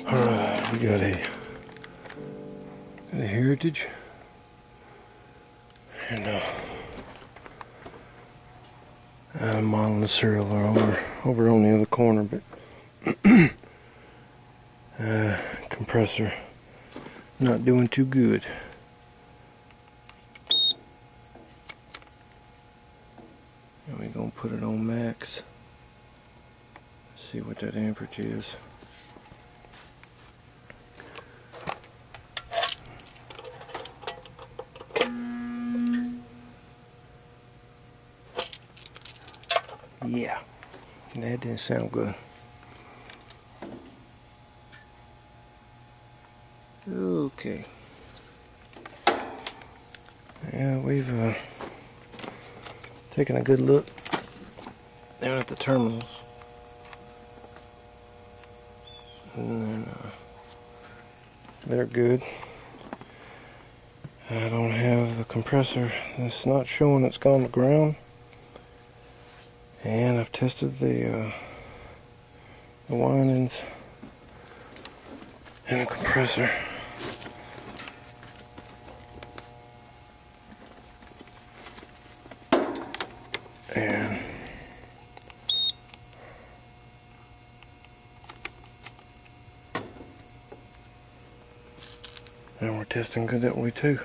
Alright, we got a Heritage. And I'm modeling the serial over on the other corner, but compressor not doing too good. And we're gonna put it on max. See what that amperage is. Yeah, that didn't sound good. Okay. Yeah, we've taken a good look down at the terminals. And then, they're good. I don't have the compressor. It's not showing it's gone to ground. And I've tested the windings and the compressor. And we're testing good that way too.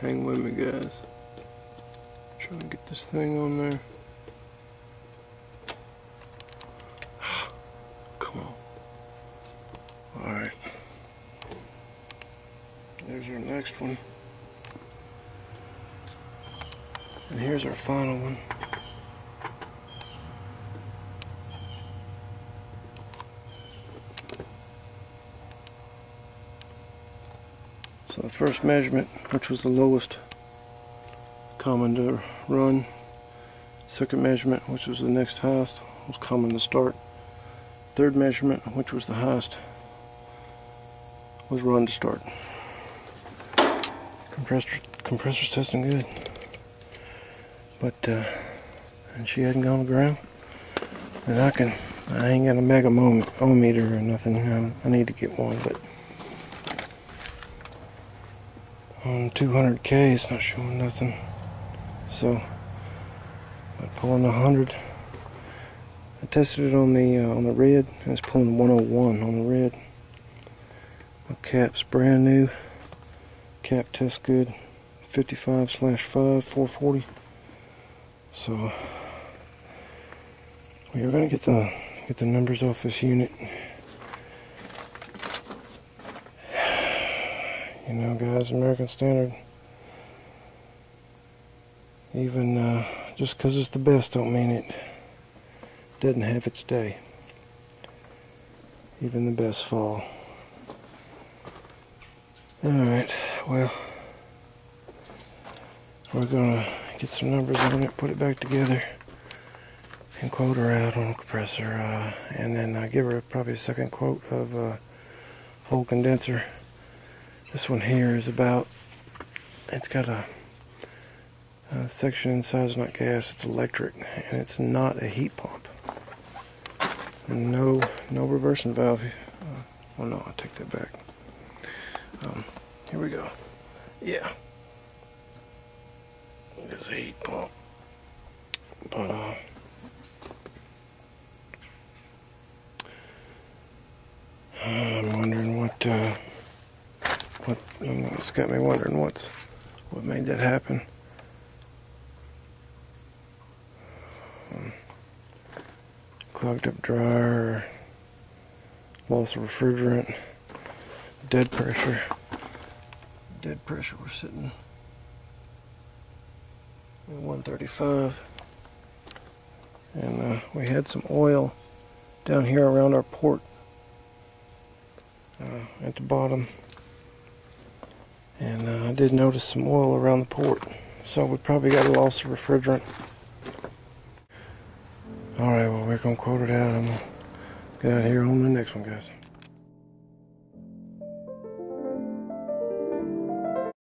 Hang with me, guys. Trying to get this thing on there. Come on. Alright. There's our next one. And here's our final one. So the first measurement, which was the lowest common to run. Second measurement, which was the next highest, was common to start. Third measurement, which was the highest, was run to start. Compressor's testing good. But and she hadn't gone to ground. And I ain't got a mega ohmmeter or nothing. I need to get one, but on 200K it's not showing nothing. So I'm pulling 100. I tested it on the red, and it's pulling 101 on the red. My cap's brand new. Cap tests good. 55/5 440. So we are gonna get the numbers off this unit. You know, guys, American Standard, even just because it's the best don't mean it doesn't have its day. Even the best fall. Alright, well, we're gonna get some numbers on it, put it back together, and quote her out on the compressor, and then give her probably a second quote of whole condenser. This one here is it's got a section inside is not gas, it's electric, and it's not a heat pump. No reversing valve. Oh no, I take that back. Here we go. Yeah, it's a heat pump, but I'm wondering what it's got me wondering what made that happen. Clogged up dryer, loss of refrigerant, dead pressure. Dead pressure, we're sitting at 135. And we had some oil down here around our port at the bottom. And I did notice some oil around the port. So we probably got a loss of refrigerant. Alright, well, we're going to quote it out. I'm going to Get out here on the next one, guys.